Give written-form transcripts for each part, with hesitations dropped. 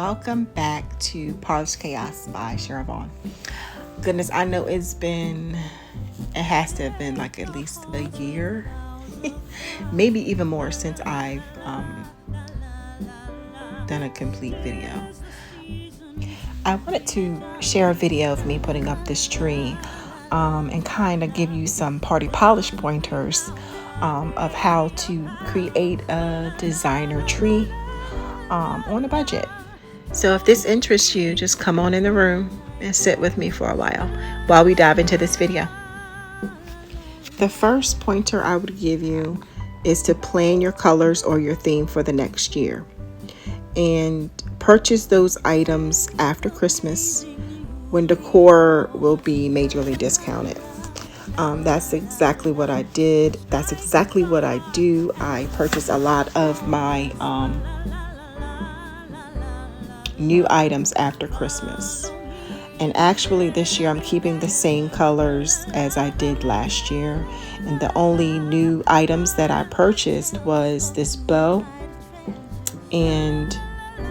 welcome back to Party's Chaos by Sharon Vaughn. Goodness, I know it has to have been like at least a year, maybe even more since I've done a complete video. I wanted to share a video of me putting up this tree and kind of give you some party polish pointers of how to create a designer tree on a budget. So if this interests you, just come on in the room and sit with me for a while we dive into this video. The first pointer I would give you is to plan your colors or your theme for the next year and purchase those items after Christmas when decor will be majorly discounted. That's exactly what I did. That's exactly what I do. I purchase a lot of my new items after Christmas. And actually this year I'm keeping the same colors as I did last year. And the only new items that I purchased was this bow and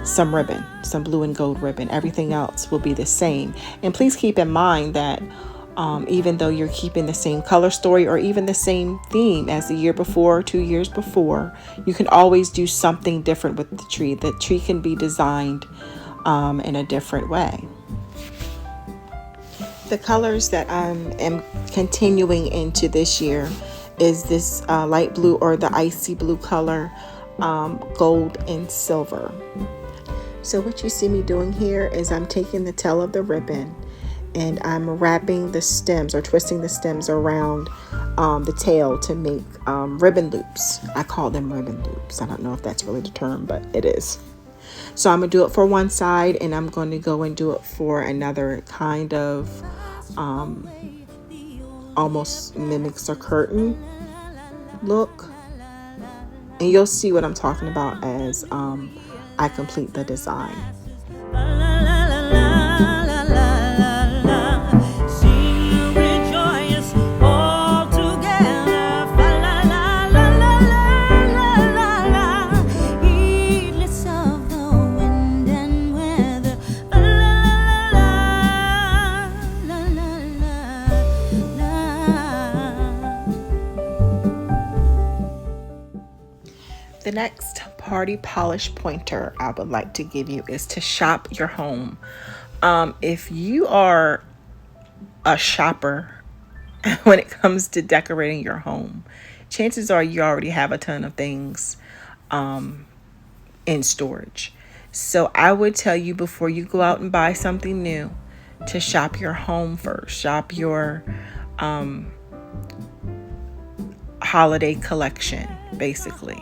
some ribbon, some blue and gold ribbon. Everything else will be the same. And please keep in mind that even though you're keeping the same color story or even the same theme as the year before, 2 years before, you can always do something different with the tree. The tree can be designed in a different way. The colors that I am continuing into this year is this light blue or the icy blue color, gold and silver. So what you see me doing here is I'm taking the tail of the ribbon and I'm wrapping the stems or twisting the stems around the tail to make ribbon loops. I call them ribbon loops. I don't know if that's really the term, but it is. So I'm going to do it for one side and I'm going to go and do it for another. Kind of almost mimics a curtain look. And you'll see what I'm talking about as I complete the design. The next party polish pointer I would like to give you is to shop your home. If you are a shopper when it comes to decorating your home, chances are you already have a ton of things in storage. So I would tell you before you go out and buy something new to shop your home first. Shop your holiday collection, basically.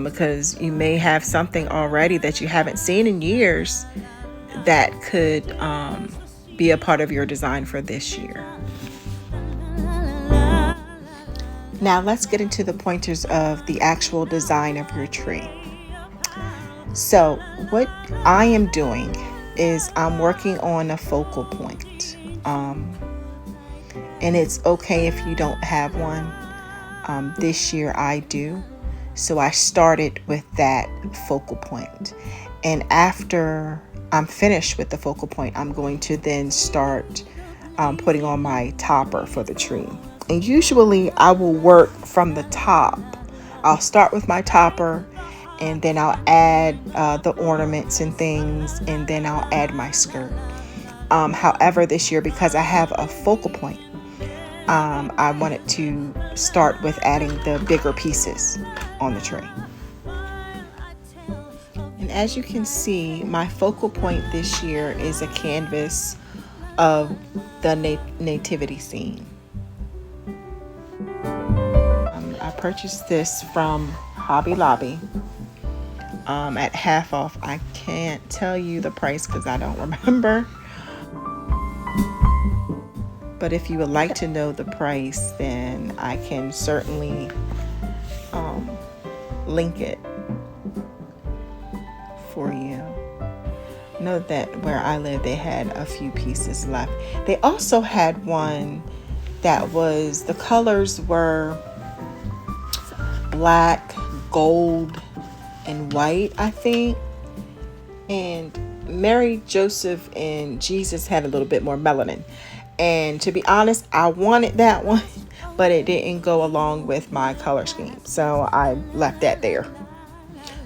Because you may have something already that you haven't seen in years that could be a part of your design for this year. Now let's get into the pointers of the actual design of your tree. So what I am doing is I'm working on a focal point. And it's okay if you don't have one. This year I do. So I started with that focal point. And after I'm finished with the focal point, I'm going to then start putting on my topper for the tree. And usually I will work from the top. I'll start with my topper and then I'll add the ornaments and things, and then I'll add my skirt. However, this year, because I have a focal point, I wanted to start with adding the bigger pieces on the tree. And as you can see, my focal point this year is a canvas of the nativity scene. I purchased this from Hobby Lobby at half off. I can't tell you the price because I don't remember. But if you would like to know the price, then I can certainly link it for you. Know that where I live, they had a few pieces left. They also had one that was, the colors were black, gold, and white, I think. And Mary, Joseph, and Jesus had a little bit more melanin. And to be honest, I wanted that one, but it didn't go along with my color scheme. So I left that there.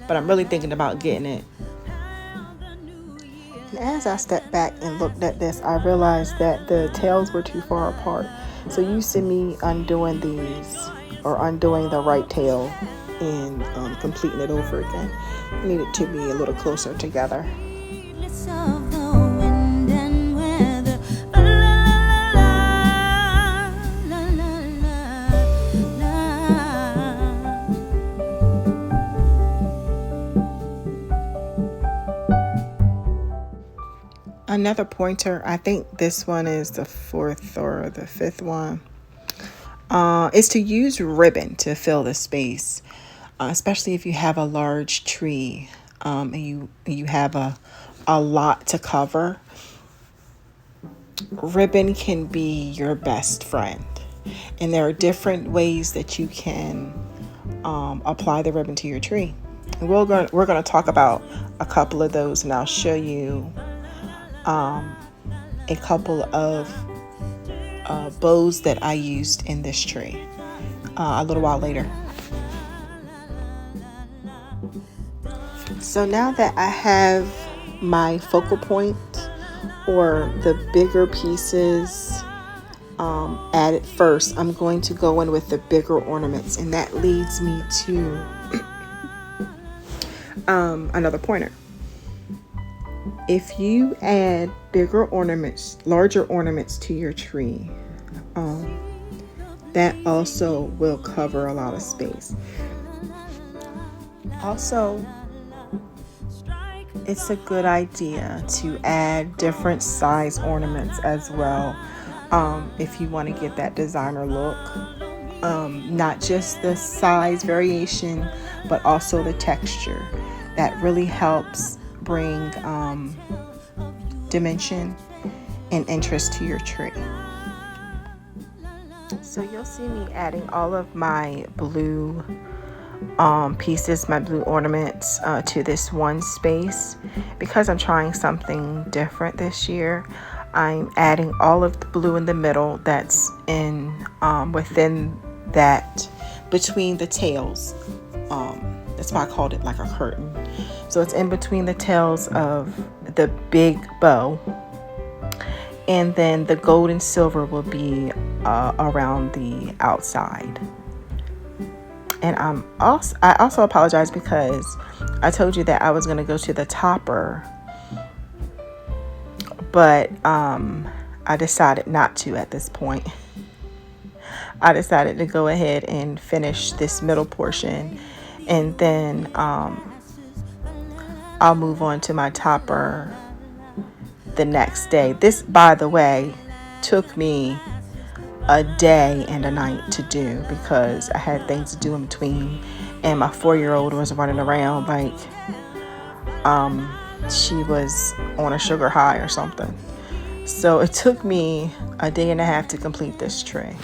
But I'm really thinking about getting it. And as I stepped back and looked at this, I realized that the tails were too far apart. So you see me undoing these, or undoing the right tail and completing it over again. I need it to be a little closer together. Another pointer, I think this one is the fourth or the fifth one, is to use ribbon to fill the space, especially if you have a large tree and you have a lot to cover. Ribbon can be your best friend, and there are different ways that you can apply the ribbon to your tree. And we're going to talk about a couple of those, and I'll show you a couple of bows that I used in this tree a little while later. So now that I have my focal point, or the bigger pieces added first, I'm going to go in with the bigger ornaments, and that leads me to another pointer. If you add bigger ornaments, larger ornaments to your tree, that also will cover a lot of space. Also, it's a good idea to add different size ornaments as well, if you want to get that designer look. Not just the size variation, but also the texture. That really helps bring dimension and interest to your tree. So you'll see me adding all of my blue pieces, my blue ornaments to this one space. Because I'm trying something different this year, I'm adding all of the blue in the middle that's in within that, between the tails. That's why I called it like a curtain. So it's in between the tails of the big bow, and then the gold and silver will be around the outside. And I also apologize because I told you that I was going to go to the topper, but I decided not to at this point. I decided to go ahead and finish this middle portion, and then I'll move on to my topper the next day. This, by the way, took me a day and a night to do because I had things to do in between, and my 4-year-old was running around like she was on a sugar high or something. So it took me a day and a half to complete this tree.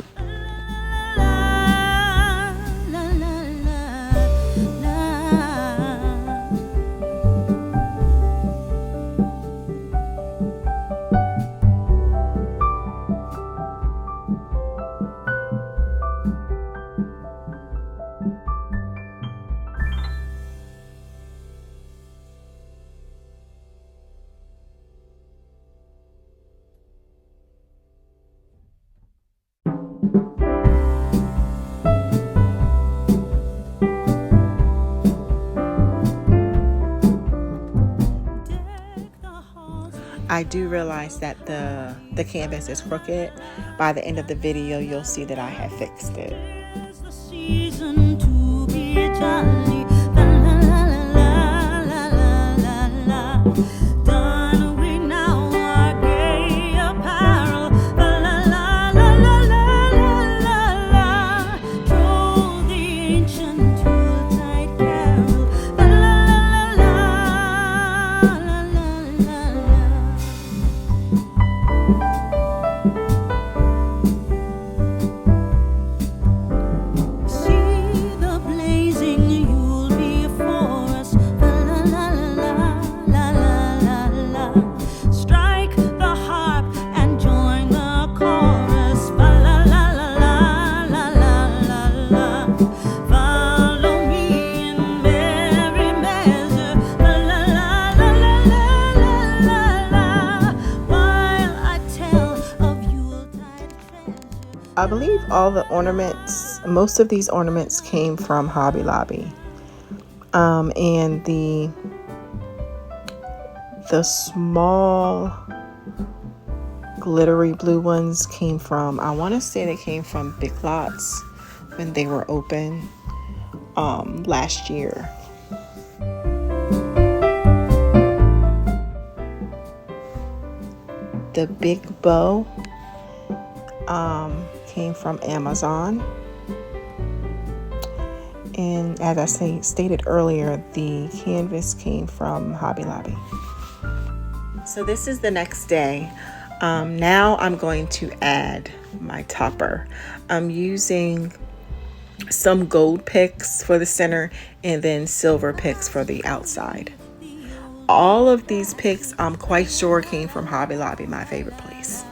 I do realize that the canvas is crooked. By the end of the video, you'll see that I have fixed it. La la la I believe all the ornaments, most of these ornaments came from Hobby Lobby. And the small glittery blue ones came from, I want to say they came from Big Lots when they were open last year. The big bow came from Amazon. And as I stated earlier, the canvas came from Hobby Lobby. So this is the next day. Now I'm going to add my topper. I'm using some gold picks for the center and then silver picks for the outside. All of these picks I'm quite sure came from Hobby Lobby, my favorite place.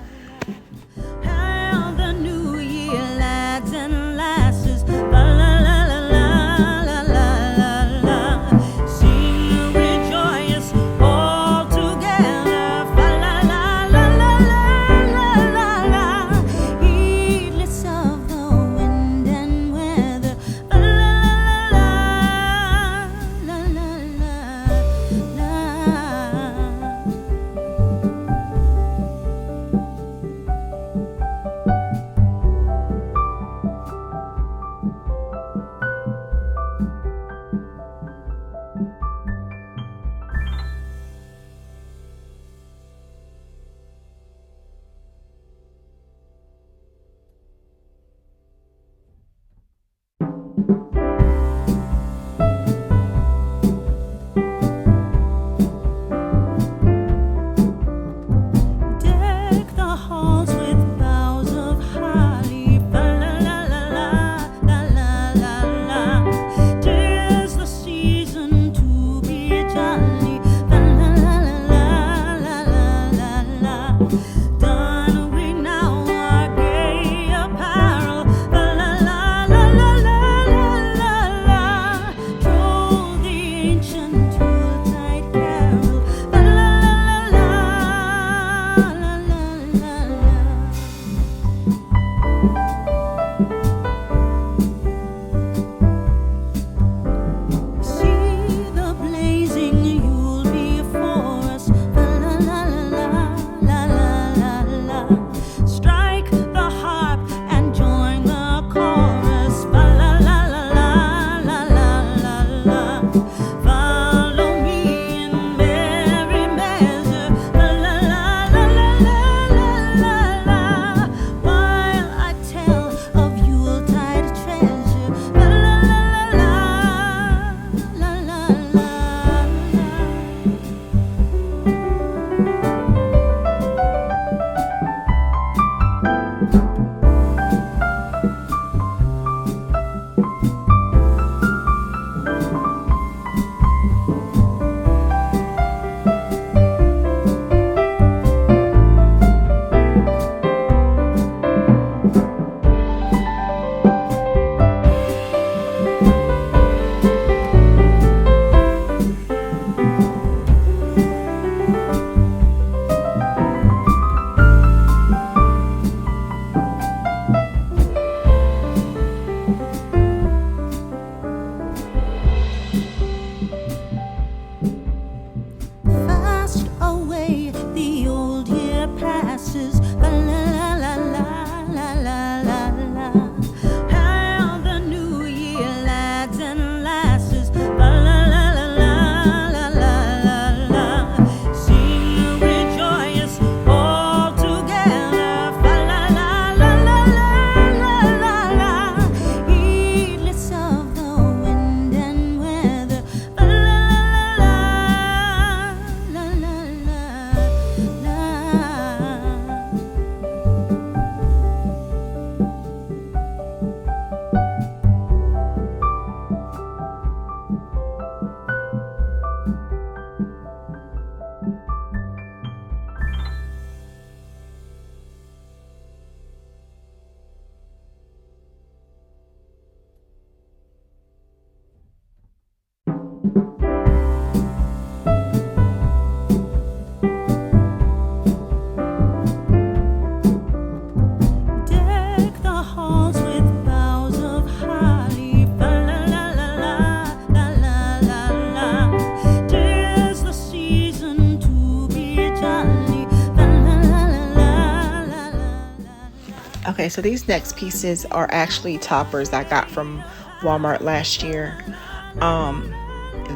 Okay, so these next pieces are actually toppers I got from Walmart last year.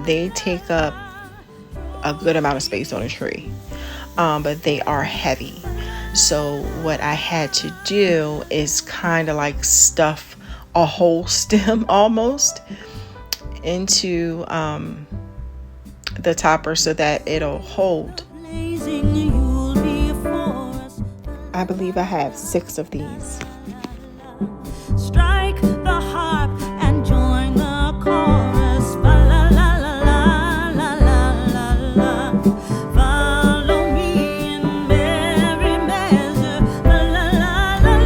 They take up a good amount of space on a tree, but they are heavy. So what I had to do is kind of like stuff a whole stem almost into the topper so that it'll hold. I believe I have 6 of these. Strike the harp and join the chorus. La la la la la la la. Follow me in merry measure. La la la la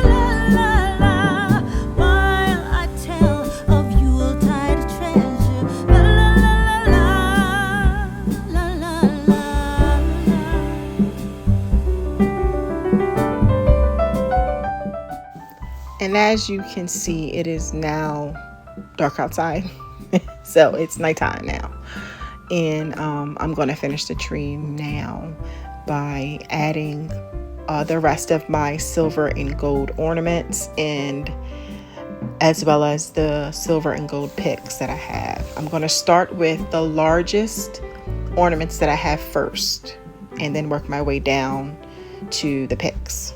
la la la. While I tell of Yuletide treasure. La la la la la la la. And as you can see, it is now dark outside. So it's nighttime now. And I'm going to finish the tree now by adding the rest of my silver and gold ornaments, and as well as the silver and gold picks that I have. I'm going to start with the largest ornaments that I have first, and then work my way down to the picks.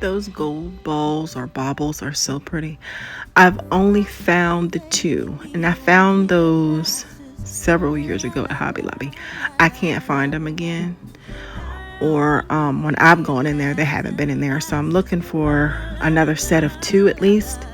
Those gold balls or baubles are so pretty. I've only found the 2, and I found those several years ago at Hobby Lobby. I can't find them again, or when I've gone in there, they haven't been in there. So I'm looking for another set of 2 at least.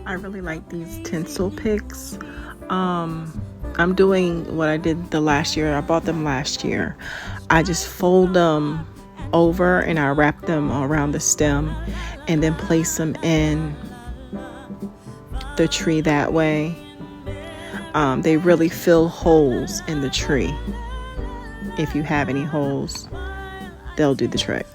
I really like these tinsel picks. I'm doing what I did the last year. I bought them last year. I just fold them over and I wrap them around the stem and then place them in the tree that way. They really fill holes in the tree. If you have any holes, they'll do the trick.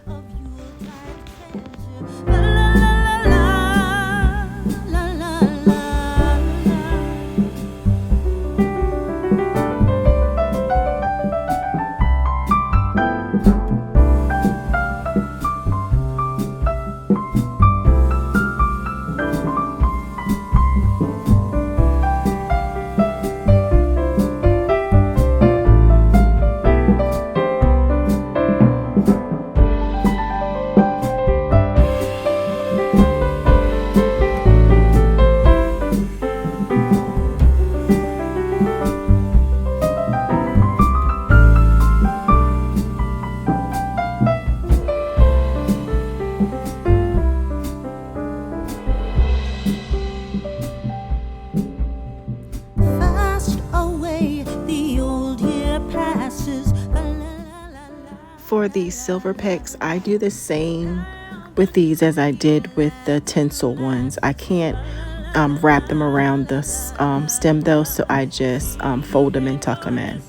For these silver picks, I do the same with these as I did with the tinsel ones. I can't wrap them around the stem though, so I just fold them and tuck them in.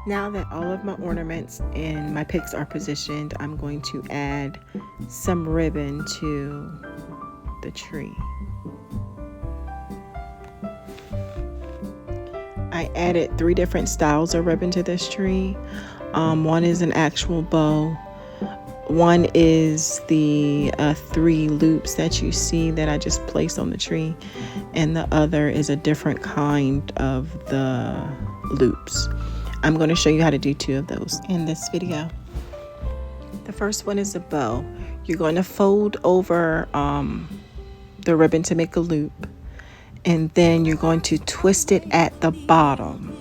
Now that all of my ornaments and my picks are positioned, I'm going to add some ribbon to the tree. I added 3 different styles of ribbon to this tree. One is an actual bow. One is the 3 loops that you see that I just placed on the tree. And the other is a different kind of the loops. I'm going to show you how to do 2 of those in this video. The first one is a bow. You're going to fold over the ribbon to make a loop, and then you're going to twist it at the bottom,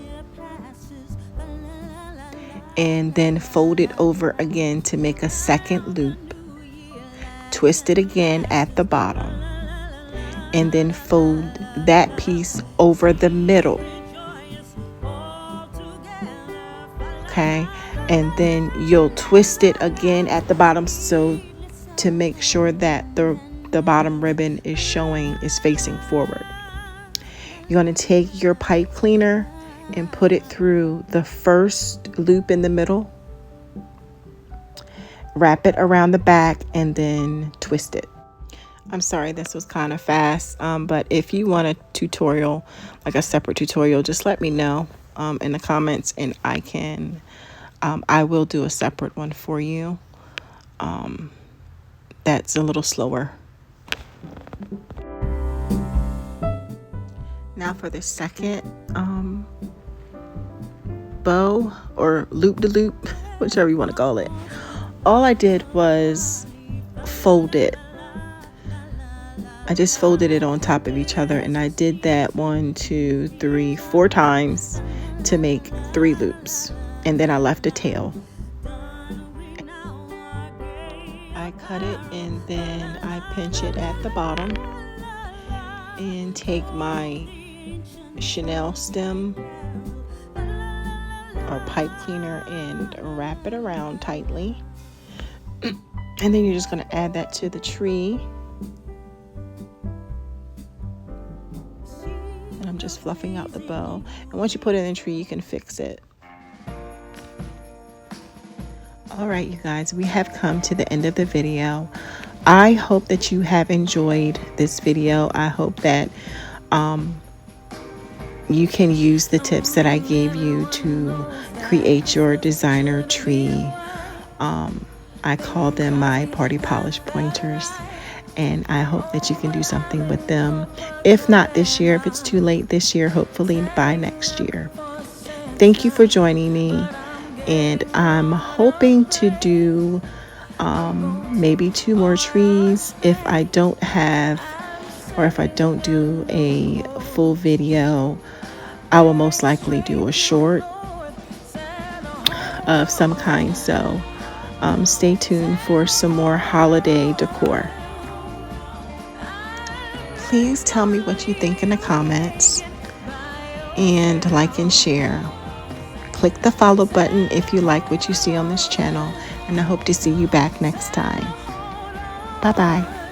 and then fold it over again to make a second loop. Twist it again at the bottom, and then fold that piece over the middle. Okay, and then you'll twist it again at the bottom, so to make sure that the bottom ribbon is facing forward. You're going to take your pipe cleaner and put it through the first loop in the middle, wrap it around the back, and then twist it. I'm sorry, this was kind of fast, but if you want a tutorial, like a separate tutorial, just let me know in the comments, and I will do a separate one for you that's a little slower. Now for the second bow or loop-de-loop, whichever you want to call it. All I did was fold it. I just folded it on top of each other, and I did that 1, 2, 3, 4 times to make 3 loops, and then I left a tail. I cut it, and then I pinch it at the bottom and take my Chanel stem or pipe cleaner and wrap it around tightly. And then you're just going to add that to the tree. And I'm just fluffing out the bow. And once you put it in the tree, you can fix it. All right, you guys, we have come to the end of the video. I hope that you have enjoyed this video. I hope that you can use the tips that I gave you to create your designer tree. I call them my Party Polish pointers, and I hope that you can do something with them. If not this year, if it's too late this year, hopefully by next year. Thank you for joining me, and I'm hoping to do maybe 2 more trees if I don't do a full video. I will most likely do a short of some kind, so stay tuned for some more holiday decor. Please tell me what you think in the comments, and like and share. Click the follow button if you like what you see on this channel, and I hope to see you back next time. Bye bye.